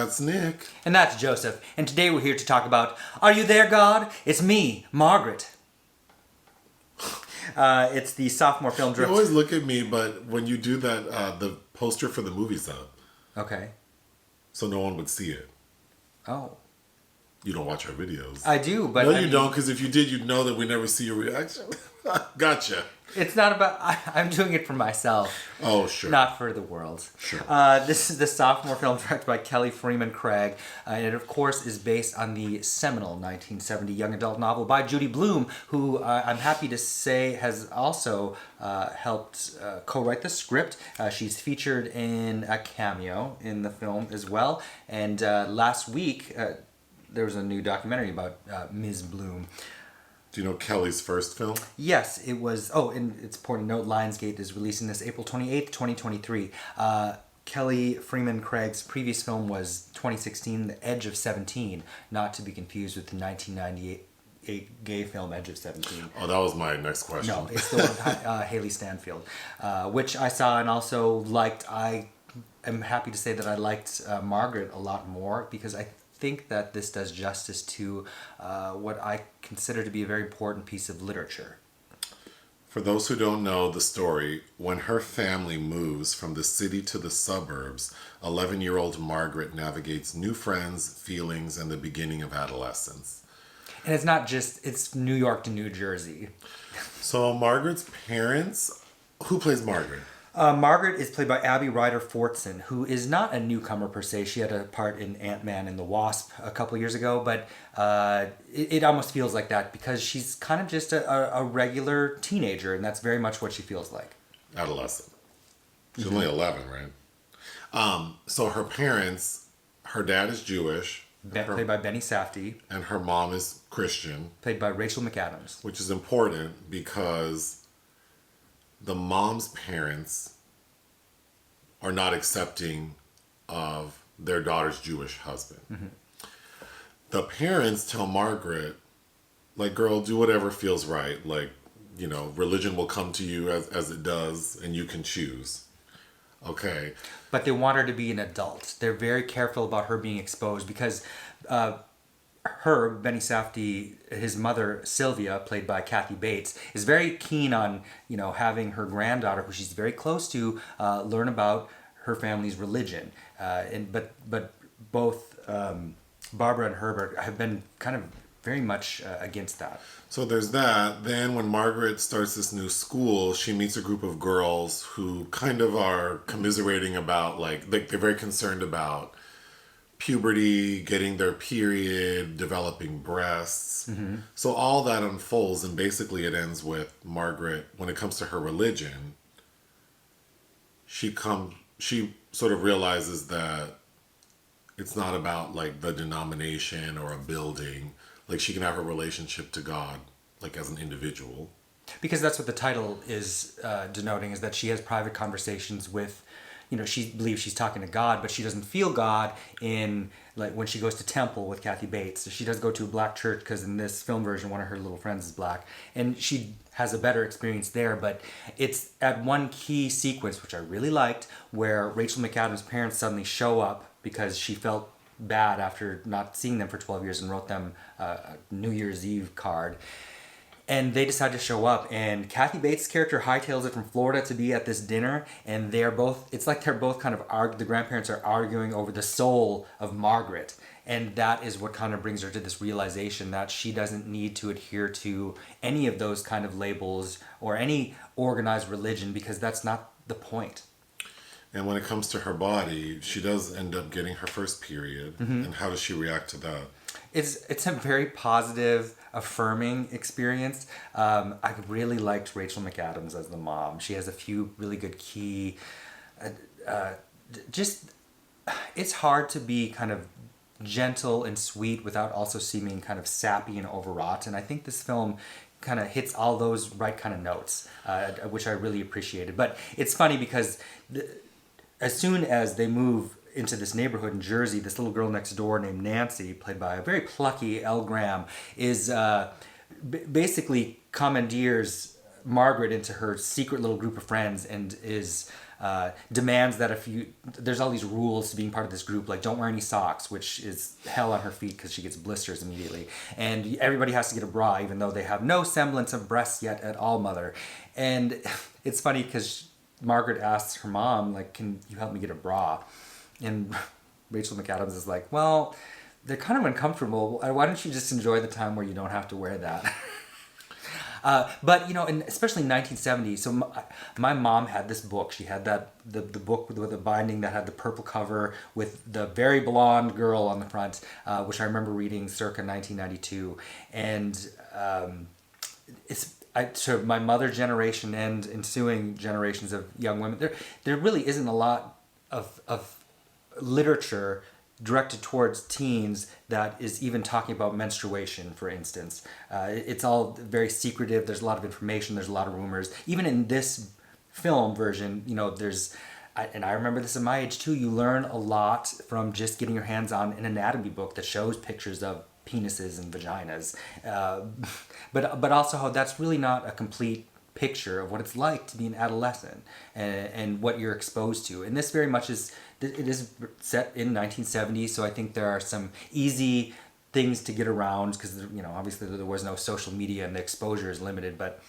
That's Nick. And that's Joseph. And today we're here to talk about Are You There, God? It's me, Margaret. It's the sophomore film You drift. always look at me, but when you do that, the poster for the movie's up. Okay. So no one would see it. Oh. You don't watch our videos. I do, but... No, you don't, because if you did, you'd know that we never see your reaction. Gotcha. It's not about... I'm doing it for myself. Oh, sure. Not for the world. Sure. This is the sophomore film directed by Kelly Fremon Craig. And it, of course, is based on the seminal 1970 young adult novel by Judy Blume, who I'm happy to say has also helped co-write the script. She's featured in a cameo in the film as well. And last week, there was a new documentary about Ms. Blume. Do you know Kelly's first film? Yes, it was... Oh, and it's important to note, Lionsgate is releasing this April 28th, 2023. Kelly Fremon Craig's previous film was 2016, The Edge of 17, not to be confused with the 1998 gay film Edge of 17. Oh, that was my next question. No, it's the one with Haley Stanfield, which I saw and also liked. I am happy to say that I liked Margaret a lot more because I think that this does justice to what I consider to be a very important piece of literature. For those who don't know the story, when her family moves from the city to the suburbs, 11-year-old Margaret navigates new friends, feelings, and the beginning of adolescence. And it's not just, it's New York to New Jersey. So Margaret's parents, who plays Margaret? Margaret is played by Ryder Fortson, who is not a newcomer per se. She had a part in Ant-Man and the Wasp a couple years ago, but it almost feels like that because she's kind of just a regular teenager, and that's very much what she feels like. Adolescent. She's only 11, right? So her parents, her dad is Jewish. Played by Benny Safdie. And her mom is Christian. Played by Rachel McAdams. Which is important because the mom's parents are not accepting of their daughter's Jewish husband. Mm-hmm. The parents tell Margaret, like, girl, do whatever feels right. Like, you know, religion will come to you as it does, and you can choose. Okay. But they want her to be an adult. They're very careful about her being exposed because Benny Safdie, his mother, Sylvia, played by Kathy Bates, is very keen on, you know, having her granddaughter, who she's very close to, learn about her family's religion. But both Barbara and Herbert have been kind of very much against that. So there's that. Then when Margaret starts this new school, she meets a group of girls who kind of are commiserating about, like they're very concerned about puberty, getting their period, developing breasts. Mm-hmm. So all that unfolds, and basically it ends with Margaret, when it comes to her religion, she sort of realizes that it's not about like the denomination or a building. Like she can have her relationship to God, like as an individual. Because that's what the title is denoting, is that she has private conversations with, you know, she believes she's talking to God, but she doesn't feel God in, like, when she goes to temple with Kathy Bates. So she does go to a black church because in this film version, one of her little friends is black. And she has a better experience there, but it's at one key sequence, which I really liked, where Rachel McAdams' parents suddenly show up because she felt bad after not seeing them for 12 years and wrote them a New Year's Eve card. And they decide to show up, and Kathy Bates' character hightails it from Florida to be at this dinner, and they're both, it's like they're both kind of, the grandparents are arguing over the soul of Margaret, and that is what kind of brings her to this realization that she doesn't need to adhere to any of those kind of labels or any organized religion, because that's not the point. And when it comes to her body, she does end up getting her first period, mm-hmm. And how does she react to that? It's a very positive, affirming experience. I really liked Rachel McAdams as the mom. She has a few really good key... it's hard to be kind of gentle and sweet without also seeming kind of sappy and overwrought. And I think this film kind of hits all those right kind of notes, which I really appreciated. But it's funny because as soon as they move into this neighborhood in Jersey, this little girl next door named Nancy, played by a very plucky Elle Graham, is basically commandeers Margaret into her secret little group of friends and is demands that there's all these rules to being part of this group, like don't wear any socks, which is hell on her feet because she gets blisters immediately. And everybody has to get a bra, even though they have no semblance of breasts yet at all, mother. And it's funny because Margaret asks her mom, like, can you help me get a bra? And Rachel McAdams is like, well, they're kind of uncomfortable. Why don't you just enjoy the time where you don't have to wear that? But, and especially in 1970, so my mom had this book. She had the book with the binding that had the purple cover with the very blonde girl on the front, which I remember reading circa 1992. And to my mother's generation and ensuing generations of young women, there really isn't a lot of literature directed towards teens that is even talking about menstruation, for instance. It's all very secretive. There's a lot of information. There's a lot of rumors. Even in this film version, and I remember this at my age too, you learn a lot from just getting your hands on an anatomy book that shows pictures of penises and vaginas. But also how that's really not a complete picture of what it's like to be an adolescent and what you're exposed to. And this very much is set in 1970, so I think there are some easy things to get around because obviously there was no social media and the exposure is limited, but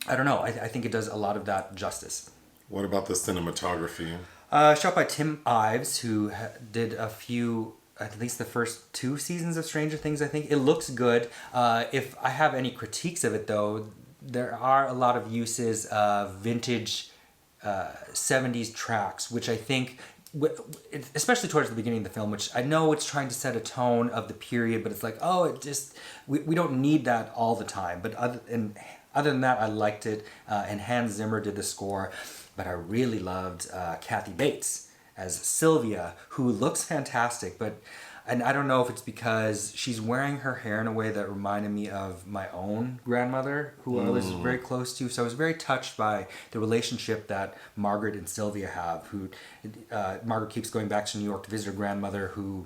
I don't know, I think it does a lot of that justice. What about the cinematography? Shot by Tim Ives, who did a few, at least the first 2 seasons of Stranger Things, I think. It looks good. If I have any critiques of it, though, there are a lot of uses of vintage 70s tracks, which I think, especially towards the beginning of the film, which I know it's trying to set a tone of the period, but it's like, we don't need that all the time. But other than that, I liked it, and Hans Zimmer did the score. But I really loved Kathy Bates as Sylvia, who looks fantastic, and I don't know if it's because she's wearing her hair in a way that reminded me of my own grandmother, who I was very close to. So I was very touched by the relationship that Margaret and Sylvia have. Margaret keeps going back to New York to visit her grandmother, who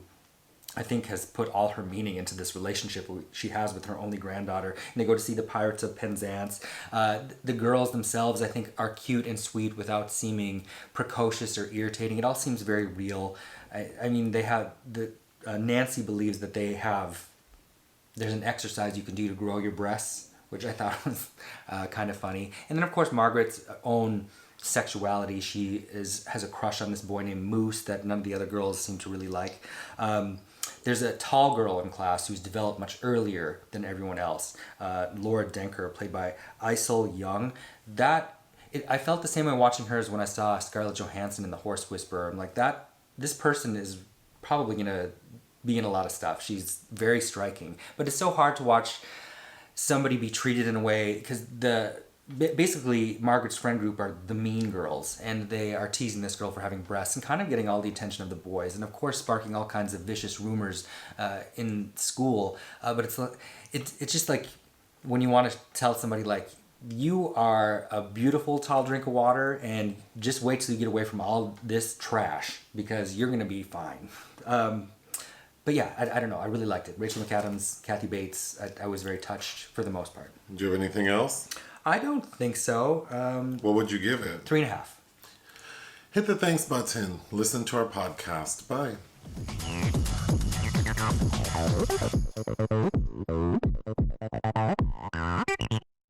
I think has put all her meaning into this relationship she has with her only granddaughter. And they go to see the Pirates of Penzance. The girls themselves, I think, are cute and sweet without seeming precocious or irritating. It all seems very real. I mean, they have Nancy believes that there's an exercise you can do to grow your breasts, which I thought was kind of funny. And then, of course, Margaret's own sexuality. She has a crush on this boy named Moose that none of the other girls seem to really like. There's a tall girl in class who's developed much earlier than everyone else. Laura Denker, played by Isel Young. I felt the same way watching her as when I saw Scarlett Johansson in The Horse Whisperer. I'm like, this person is probably going to be in a lot of stuff. She's very striking. But it's so hard to watch somebody be treated in a way, because basically Margaret's friend group are the mean girls, and they are teasing this girl for having breasts and kind of getting all the attention of the boys, and of course sparking all kinds of vicious rumors in school. But it's just like when you want to tell somebody, like, you are a beautiful tall drink of water, and just wait till you get away from all this trash because you're going to be fine. But yeah, I don't know. I really liked it. Rachel McAdams, Kathy Bates, I was very touched for the most part. Do you have anything else? I don't think so. What would you give it? 3.5. Hit the thanks button. Listen to our podcast. Bye.